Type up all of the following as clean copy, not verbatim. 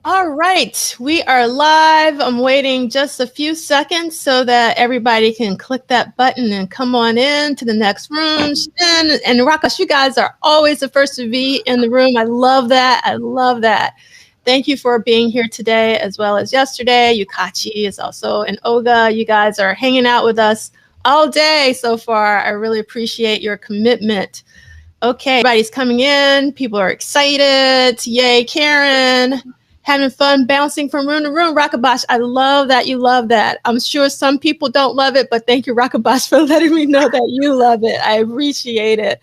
All right, we are live. I'm waiting just a few seconds so that everybody can click that button and come on in to the next room. Shin and Rakesh, you guys are always the first to be in the room. I love that. I love that. Thank you for being here today as well as yesterday. Yukachi is also and Oga. You guys are hanging out with us all day so far. I really appreciate your commitment. Okay, everybody's coming in. People are excited. Yay, Karen. Having fun bouncing from room to room. Rakabash, I love that you love that. I'm sure some people don't love it, but thank you, Rakabash, for letting me know that you love it. I appreciate it.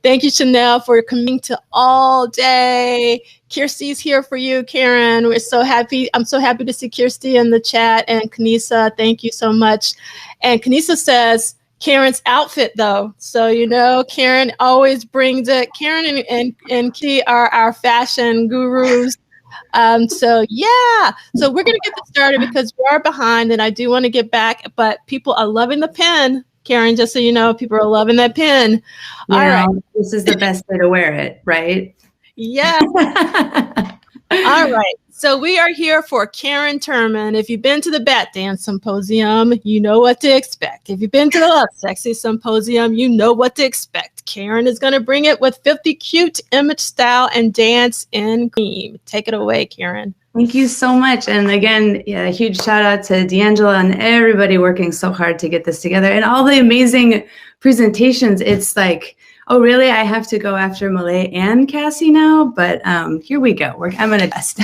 Thank you, Chanel, for coming to all day. Kirsty's here for you, Karen. We're so happy. I'm so happy to see Kirsty in the chat. And Kanisa, thank you so much. And Kanisa says, Karen's outfit, though. So, you know, Karen always brings it. Karen and Key are our fashion gurus. So we're going to get this started because we are behind and I do want to get back, but people are loving the pin. Karen, just so you know, people are loving that pin. All right. This is the best way to wear it, right? Yeah. All right. So we are here for Karen Turman. If you've been to the Bat Dance Symposium, you know what to expect. If you've been to the Love Sexy Symposium, you know what to expect. Karen is going to bring it with 50 cute image, style, and dance in cream. Take it away, Karen. Thank you so much. And again, a huge shout out to D'Angelo and everybody working so hard to get this together and all the amazing presentations. It's like, oh, really? I have to go after Malay and Cassie now? But here we go. I'm going to test.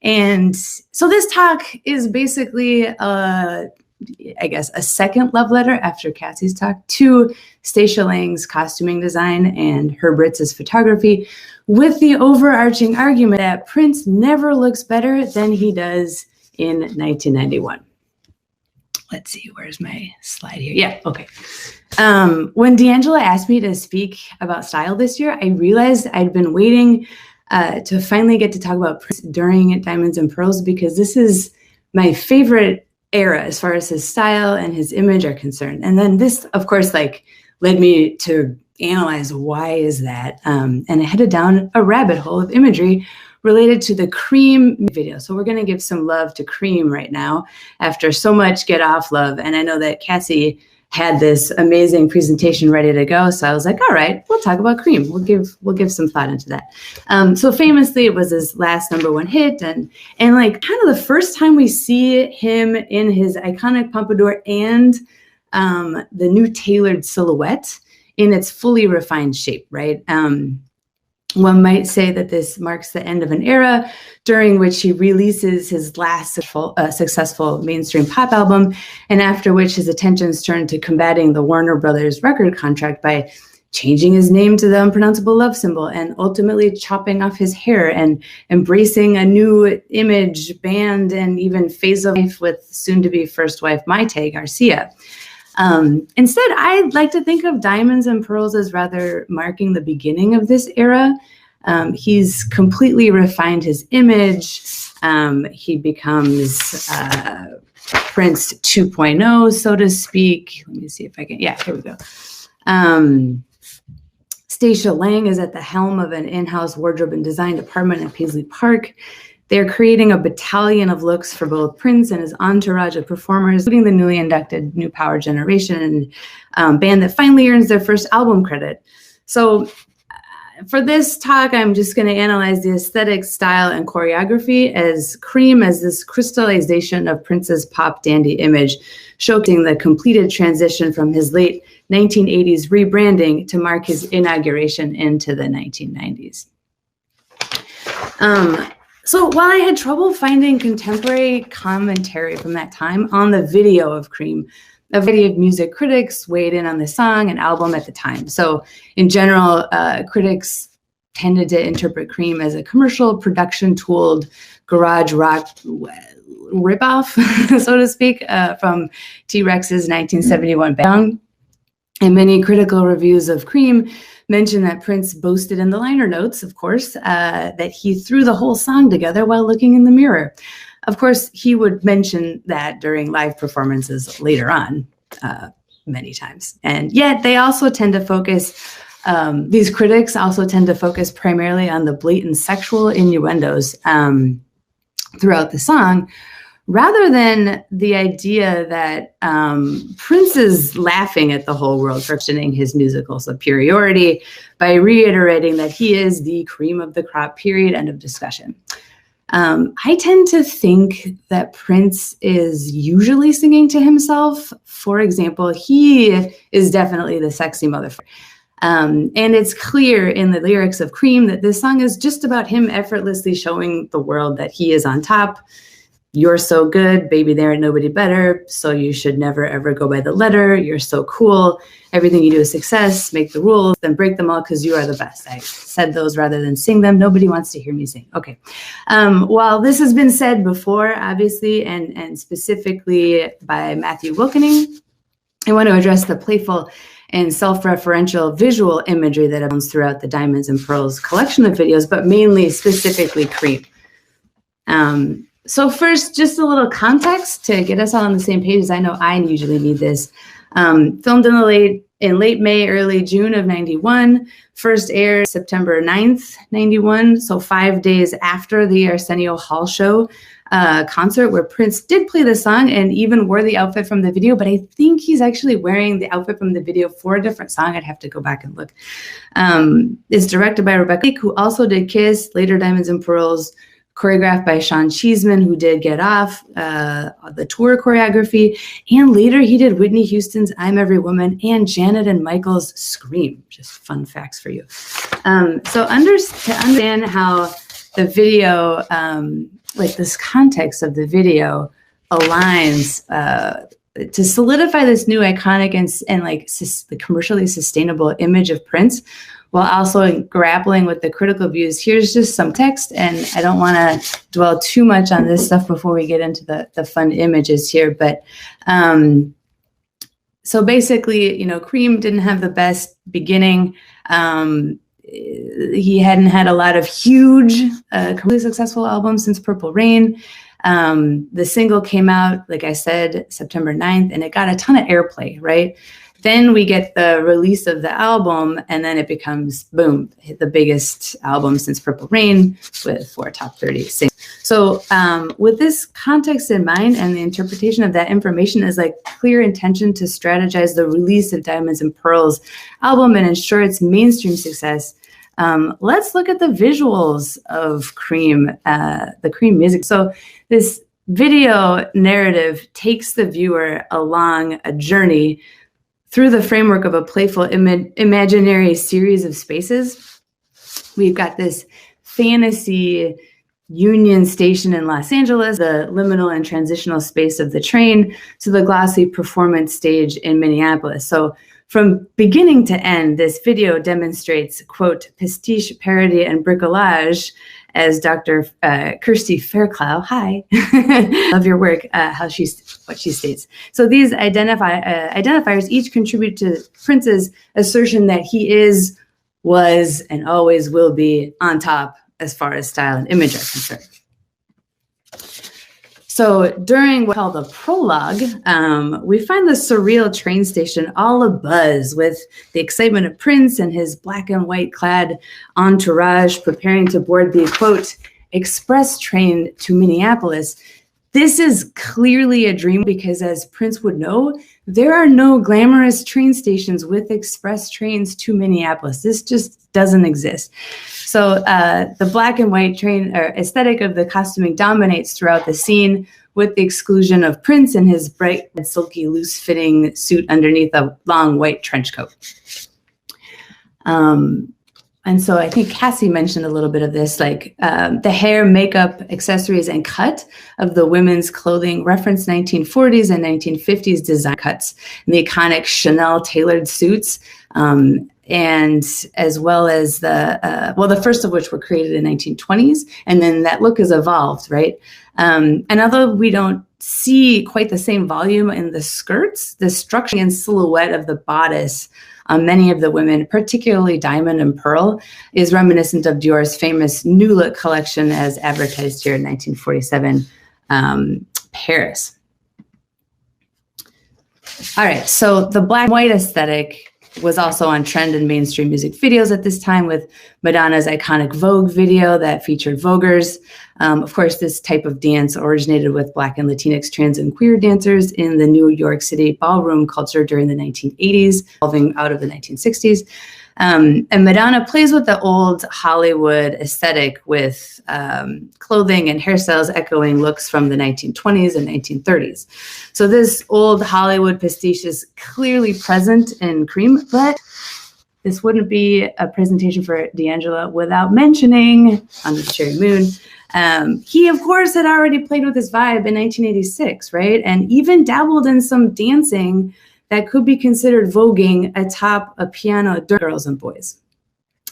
And so this talk is basically, I guess, a second love letter after Cassie's talk to Stacia Lang's costuming design and Herb Ritts' photography, with the overarching argument that Prince never looks better than he does in 1991. Let's see, where's my slide here? Yeah, okay. When D'Angelo asked me to speak about style this year, I realized I'd been waiting to finally get to talk about Prince during Diamonds and Pearls, because this is my favorite era as far as his style and his image are concerned. And then this, of course, like led me to analyze why is that, and I headed down a rabbit hole of imagery related to the Cream video. So we're going to give some love to Cream right now after so much Get Off love. And I know that Cassie had this amazing presentation ready to go. So I was like, all right, we'll talk about Cream. We'll give some thought into that. So famously, it was his last #1 hit. And like kind of the first time we see him in his iconic pompadour and the new tailored silhouette in its fully refined shape, right? One might say that this marks the end of an era during which he releases his last successful mainstream pop album, and after which his attentions turned to combating the Warner Brothers record contract by changing his name to the unpronounceable love symbol and ultimately chopping off his hair and embracing a new image, band, and even phase of life with soon-to-be first wife Maite Garcia. Instead, I'd like to think of Diamonds and Pearls as rather marking the beginning of this era. He's completely refined his image. He becomes Prince 2.0, so to speak. Let me see if I can. Yeah, here we go. Stacia Lang is at the helm of an in-house wardrobe and design department at Paisley Park. They're creating a battalion of looks for both Prince and his entourage of performers, including the newly inducted New Power Generation band that finally earns their first album credit. So for this talk, I'm just going to analyze the aesthetic, style, and choreography as Cream as this crystallization of Prince's pop dandy image, showcasing the completed transition from his late 1980s rebranding to mark his inauguration into the 1990s. So while I had trouble finding contemporary commentary from that time on the video of Cream, a variety of music critics weighed in on the song and album at the time. So in general, critics tended to interpret Cream as a commercial production-tooled garage rock ripoff, so to speak, from T-Rex's 1971 band. And many critical reviews of Cream mention that Prince boasted in the liner notes, of course, that he threw the whole song together while looking in the mirror. Of course, he would mention that during live performances later on, many times. And yet they also tend to focus These critics also tend to focus primarily on the blatant sexual innuendos throughout the song, rather than the idea that Prince is laughing at the whole world for questioning his musical superiority by reiterating that he is the cream of the crop, period, end of discussion. I tend to think that Prince is usually singing to himself. For example, he is definitely the sexy motherfucker. And it's clear in the lyrics of Cream that this song is just about him effortlessly showing the world that he is on top. You're so good, baby, there ain't nobody better. So you should never, ever go by the letter. You're so cool. Everything you do is success. Make the rules, then break them all because you are the best. I said those rather than sing them. Nobody wants to hear me sing. Okay. While this has been said before, obviously, and specifically by Matthew Wilkening, I want to address the playful and self-referential visual imagery that runs throughout the Diamonds and Pearls collection of videos, but mainly specifically Cream. So first, just a little context to get us all on the same page, as I know I usually need this. Filmed in late May, early June of 91, first aired September 9th, 91, so 5 days after the Arsenio Hall show concert, where Prince did play the song and even wore the outfit from the video, but I think he's actually wearing the outfit from the video for a different song. I'd have to go back and look. It's directed by Rebecca Leake, who also did Kiss, later Diamonds and Pearls, choreographed by Sean Cheeseman, who did Get Off, the tour choreography, and later he did Whitney Houston's I'm Every Woman and Janet and Michael's Scream. Just fun facts for you. So to understand how the video, like this context of the video aligns to solidify this new iconic and like the commercially sustainable image of Prince, while also grappling with the critical views. Here's just some text, and I don't want to dwell too much on this stuff before we get into the fun images here. But so basically, you know, Cream didn't have the best beginning. He hadn't had a lot of huge, commercially successful albums since Purple Rain. The single came out, like I said, September 9th, and it got a ton of airplay, right? Then we get the release of the album, and then it becomes, boom, the biggest album since Purple Rain with 4 top 30 singles. So with this context in mind and the interpretation of that information as like clear intention to strategize the release of Diamonds and Pearls album and ensure its mainstream success, let's look at the visuals of Cream, the Cream music. So this video narrative takes the viewer along a journey through the framework of a playful imaginary series of spaces. We've got this fantasy Union Station in Los Angeles, the liminal and transitional space of the train, to the glossy performance stage in Minneapolis. So from beginning to end, this video demonstrates, quote, pastiche, parody, and bricolage, as Dr. Kirsty Fairclough, hi, love your work, what she states. So these identifiers each contribute to Prince's assertion that he is, was, and always will be on top as far as style and image are concerned. So during what's called the prologue, we find the surreal train station all abuzz with the excitement of Prince and his black and white clad entourage preparing to board the, quote, express train to Minneapolis. This is clearly a dream because, as Prince would know, there are no glamorous train stations with express trains to Minneapolis. This just doesn't exist. So the black and white train or aesthetic of the costuming dominates throughout the scene, with the exclusion of Prince and his bright, silky, loose-fitting suit underneath a long white trench coat. And so I think Cassie mentioned a little bit of this, like the hair, makeup, accessories, and cut of the women's clothing reference 1940s and 1950s design cuts, and the iconic Chanel tailored suits, and as well as the first of which were created in 1920s, and then that look has evolved, right? And although we don't see quite the same volume in the skirts, the structure and silhouette of the bodice on many of the women, particularly Diamond and Pearl, is reminiscent of Dior's famous New Look collection as advertised here in 1947 Paris. All right, so the black and white aesthetic was also on trend in mainstream music videos at this time, with Madonna's iconic Vogue video that featured Voguers. Of course, this type of dance originated with Black and Latinx, trans, and queer dancers in the New York City ballroom culture during the 1980s, evolving out of the 1960s. And Madonna plays with the old Hollywood aesthetic with clothing and hairstyles echoing looks from the 1920s and 1930s. So this old Hollywood pastiche is clearly present in Cream, but this wouldn't be a presentation for D'Angelo without mentioning Under the Cherry Moon. He, of course, had already played with this vibe in 1986, right? And even dabbled in some dancing that could be considered voguing atop a piano during Girls and Boys.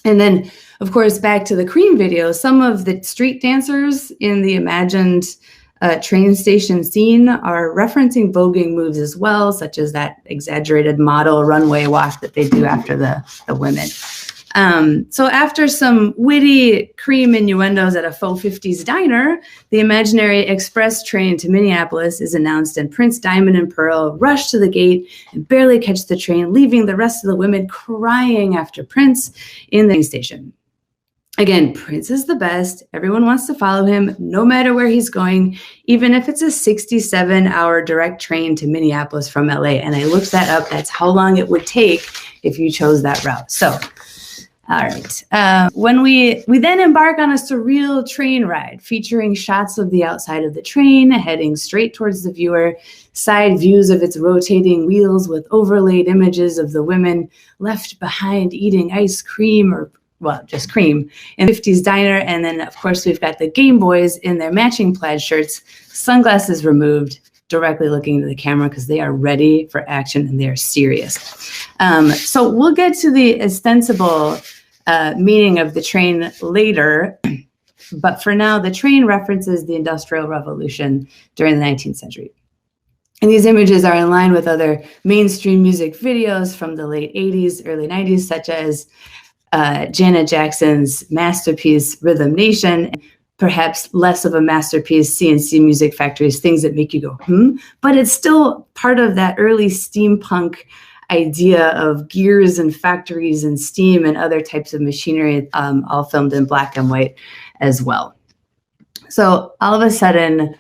And then, of course, back to the Cream video, some of the street dancers in the imagined train station scene are referencing voguing moves as well, such as that exaggerated model runway walk that they do after the women. So after some witty Cream innuendos at a faux 50s diner, the imaginary express train to Minneapolis is announced, and Prince, Diamond, and Pearl rush to the gate and barely catch the train, leaving the rest of the women crying after Prince in the station. Again, Prince is the best. Everyone wants to follow him, no matter where he's going, even if it's a 67-hour direct train to Minneapolis from LA. And I looked that up. That's how long it would take if you chose that route. So, all right. When we then embark on a surreal train ride featuring shots of the outside of the train heading straight towards the viewer, side views of its rotating wheels with overlaid images of the women left behind eating ice cream, or well, just cream, in the 50s diner. And then, of course, we've got the Game Boys in their matching plaid shirts, sunglasses removed, directly looking into the camera because they are ready for action and they are serious. So we'll get to the ostensible meaning of the train later. But for now, the train references the Industrial Revolution during the 19th century. And these images are in line with other mainstream music videos from the late 80s, early 90s, such as Janet Jackson's masterpiece, Rhythm Nation, perhaps less of a masterpiece, CNC Music Factory's Things That Make You Go, but it's still part of that early steampunk idea of gears and factories and steam and other types of machinery, all filmed in black and white as well. So all of a sudden,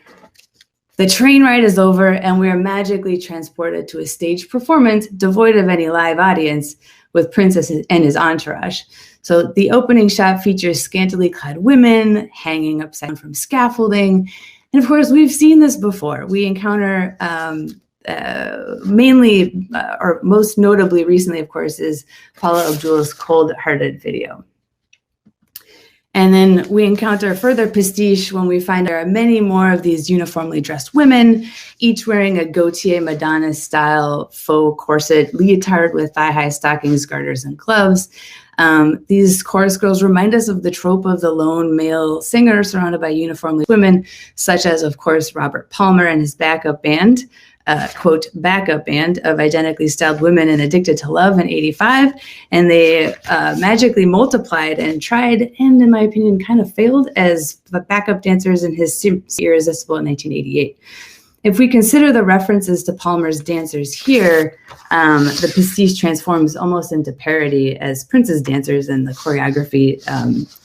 the train ride is over and we are magically transported to a stage performance devoid of any live audience, with Prince and his entourage. So the opening shot features scantily clad women hanging upside down from scaffolding. And of course, we've seen this before. We encounter mainly, or most notably recently, of course, is Paula Abdul's Cold Hearted video. And then we encounter further pastiche when we find there are many more of these uniformly dressed women, each wearing a Gautier Madonna style faux corset leotard with thigh-high stockings, garters, and gloves. These chorus girls remind us of the trope of the lone male singer surrounded by uniformly women, such as, of course, Robert Palmer and his backup band, quote, backup band of identically styled women and Addicted to Love in '85. And they magically multiplied and tried, and in my opinion, kind of failed as the backup dancers in his Irresistible in 1988. If we consider the references to Palmer's dancers here, the pastiche transforms almost into parody as Prince's dancers and the choreography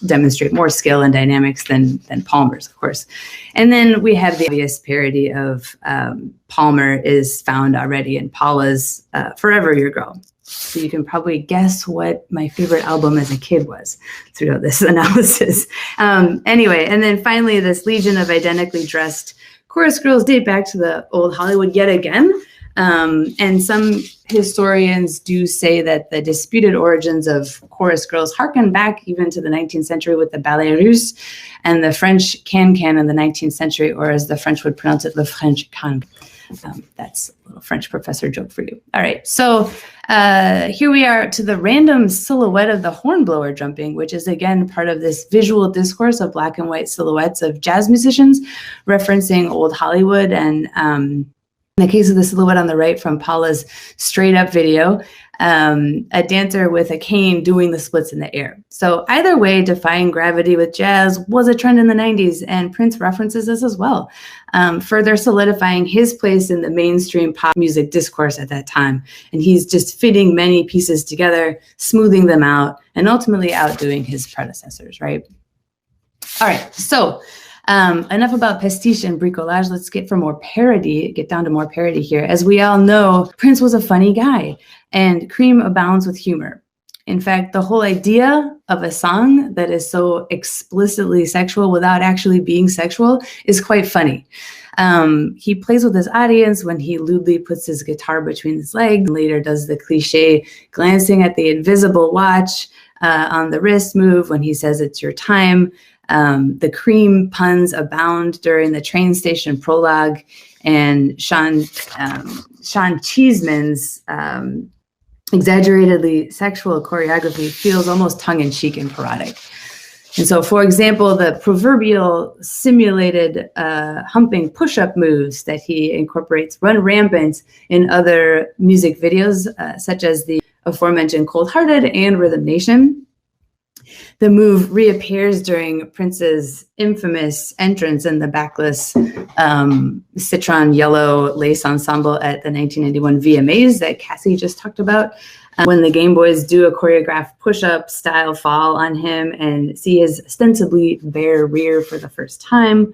demonstrate more skill and dynamics than Palmer's, of course. And then we have the obvious parody of Palmer is found already in Paula's Forever Your Girl. So you can probably guess what my favorite album as a kid was through this analysis. Anyway, and then finally, this legion of identically dressed chorus girls date back to the old Hollywood yet again. And some historians do say that the disputed origins of chorus girls harken back even to the 19th century with the ballet russe and the French can-can in the 19th century, or as the French would pronounce it, le French can. That's a little French professor joke for you. All right, so here we are to the random silhouette of the hornblower jumping, which is again part of this visual discourse of black and white silhouettes of jazz musicians referencing old Hollywood. And in the case of the silhouette on the right from Paula's Straight Up video, a dancer with a cane doing the splits in the air. So either way, defying gravity with jazz was a trend in the 90s, and Prince references this as well, further solidifying his place in the mainstream pop music discourse at that time. And he's just fitting many pieces together, smoothing them out, and ultimately outdoing his predecessors, right? All right, so enough about pastiche and bricolage. Let's get down to more parody here. As we all know, Prince was a funny guy, and Cream abounds with humor. In fact, the whole idea of a song that is so explicitly sexual without actually being sexual is quite funny. He plays with his audience when he lewdly puts his guitar between his legs, and later does the cliche glancing at the invisible watch on the wrist move when he says it's your time. The Cream puns abound during the train station prologue, and Sean Cheeseman's exaggeratedly sexual choreography feels almost tongue-in-cheek and parodic. And so, for example, the proverbial simulated humping push-up moves that he incorporates run rampant in other music videos, such as the aforementioned Cold Hearted and Rhythm Nation. The move reappears during Prince's infamous entrance in the backless citron yellow lace ensemble at the 1991 VMAs that Cassie just talked about, when the Game Boys do a choreographed push-up style fall on him and see his ostensibly bare rear for the first time.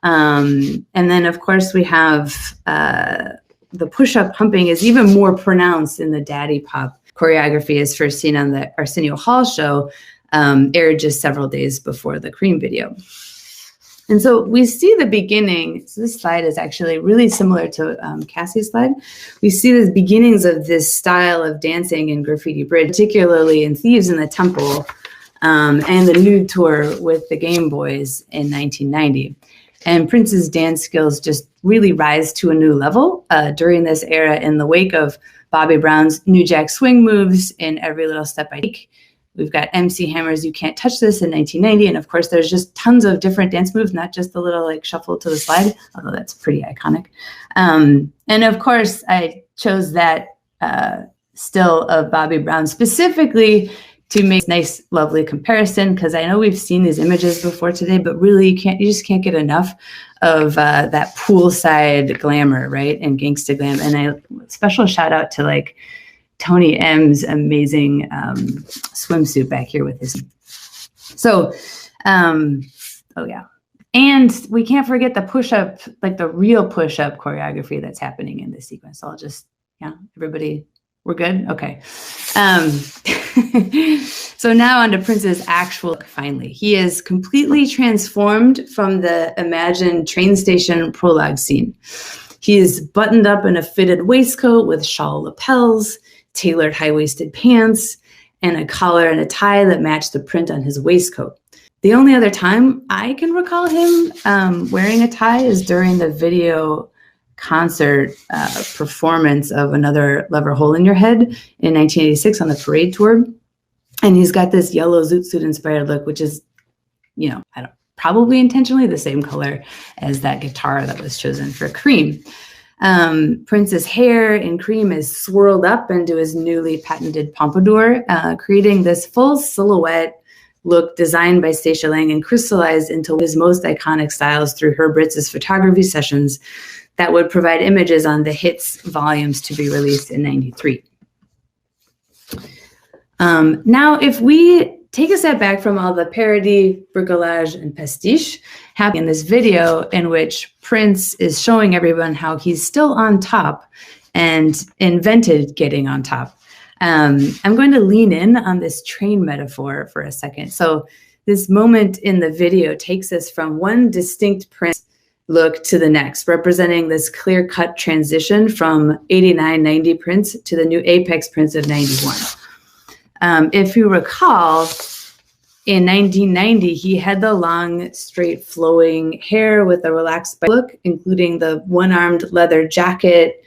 And then, of course, we have the push-up humping is even more pronounced in the Daddy Pop choreography, as first seen on the Arsenio Hall show, aired just several days before the Cream video. And so we see the beginning. So this slide is actually really similar to Cassie's slide. We see the beginnings of this style of dancing in Graffiti Bridge, particularly in Thieves in the Temple and the Nude Tour with the Game Boys in 1990. And Prince's dance skills just really rise to a new level during this era in the wake of Bobby Brown's New Jack Swing moves in Every Little Step I Take. We've got MC Hammer's You Can't Touch This in 1990. And of course, there's just tons of different dance moves, not just the little like shuffle to the slide, although that's pretty iconic. And of course, I chose that still of Bobby Brown specifically to make a nice, lovely comparison, because I know we've seen these images before today, but really you just can't get enough of that poolside glamour, right? And gangsta glam. And a special shout out to like Tony M's amazing swimsuit back here with his. So, oh yeah. And we can't forget the push-up, like the real push-up choreography that's happening in this sequence. So I'll just, everybody, we're good? Okay. So now on to Prince's actual look, finally. He is completely transformed from the imagined train station prologue scene. He is buttoned up in a fitted waistcoat with shawl lapels, tailored high-waisted pants, and a collar and a tie that match the print on his waistcoat. The only other time I can recall him wearing a tie is during the video concert performance of Another Lever Hole in Your Head in 1986 on the Parade Tour. And he's got this yellow zoot suit inspired look, which is, probably intentionally the same color as that guitar that was chosen for Cream. Prince's hair in Cream is swirled up into his newly patented pompadour, creating this full silhouette look designed by Stacia Lang and crystallized into his most iconic styles through Herb Ritts' photography sessions that would provide images on the Hits volumes to be released in '93. Now, if we take a step back from all the parody, bricolage, and pastiche happening in this video in which Prince is showing everyone how he's still on top and invented getting on top, I'm going to lean in on this train metaphor for a second. So this moment in the video takes us from one distinct Prince look to the next, representing this clear-cut transition from 89-90 Prince to the new Apex Prince of 91. If you recall, in 1990, he had the long, straight, flowing hair with a relaxed look, including the one-armed leather jacket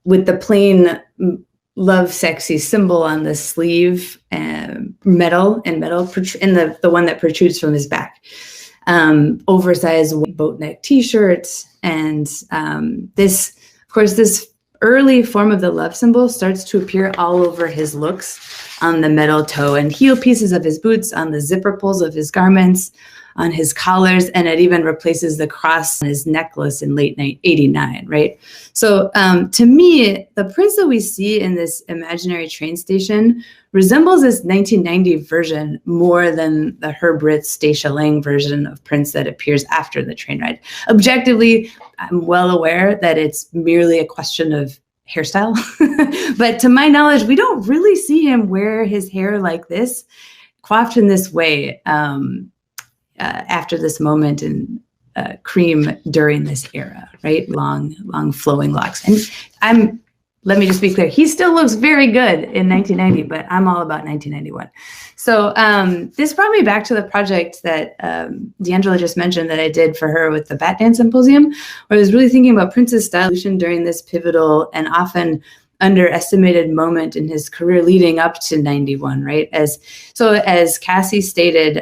with the plain love sexy symbol on the sleeve, metal, and the one that protrudes from his back. Oversized boat neck t-shirts, and this early form of the love symbol starts to appear all over his looks, on the metal toe and heel pieces of his boots, on the zipper pulls of his garments, on his collars, and it even replaces the cross on his necklace in late 89, right? So to me, the Prince that we see in this imaginary train station resembles this 1990 version more than the Herb Ritts, Stacia Lang version of Prince that appears after the train ride. Objectively, I'm well aware that it's merely a question of hairstyle, but to my knowledge, we don't really see him wear his hair like this, coiffed in this way, after this moment in cream during this era, right? Long flowing locks. And let me just be clear, he still looks very good in 1990, but I'm all about 1991. So this brought me back to the project that D'Angela just mentioned that I did for her with the Bat Dance Symposium, where I was really thinking about Prince's style evolution during this pivotal and often underestimated moment in his career leading up to 91, right? As Cassie stated,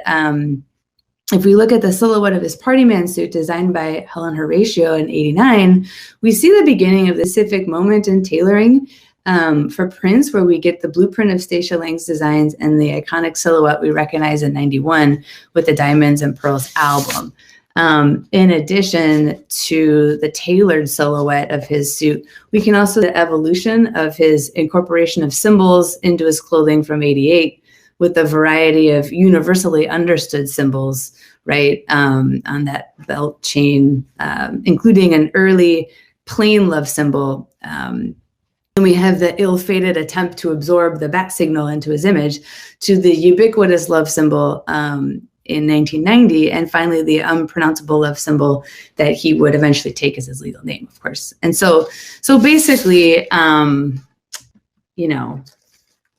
if we look at the silhouette of his party man suit designed by Helen Horatio in 89, we see the beginning of the specific moment in tailoring for Prince, where we get the blueprint of Stacia Lang's designs and the iconic silhouette we recognize in 91 with the Diamonds and Pearls album. In addition to the tailored silhouette of his suit, we can also see the evolution of his incorporation of symbols into his clothing from 88, with a variety of universally understood symbols, right, on that belt chain, including an early plain love symbol. And we have the ill-fated attempt to absorb the bat signal into his image, to the ubiquitous love symbol in 1990, and finally the unpronounceable love symbol that he would eventually take as his legal name, of course. And so basically, you know,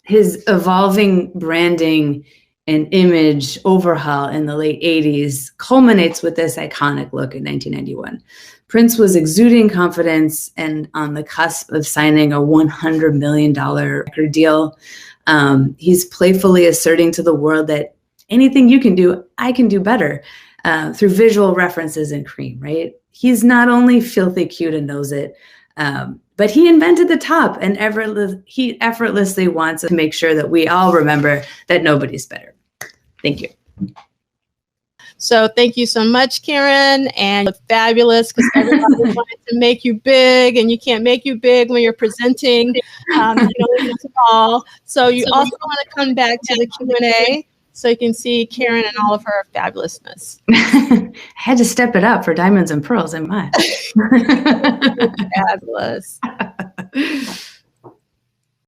his evolving branding and image overhaul in the late 80s culminates with this iconic look in 1991. Prince was exuding confidence and on the cusp of signing a $100 million record deal. He's playfully asserting to the world that anything you can do, I can do better, through visual references in cream, right? He's not only filthy cute and knows it, but he invented the top, and he effortlessly wants to make sure that we all remember that nobody's better. Thank you. So thank you so much, Karen, and it's fabulous because everybody wanted to make you big, and you can't make you big when you're presenting. You can only be small. So you also want to come back to the Q&A so you can see Karen and all of her fabulousness. I had to step it up for Diamonds and Pearls, am I? Fabulous.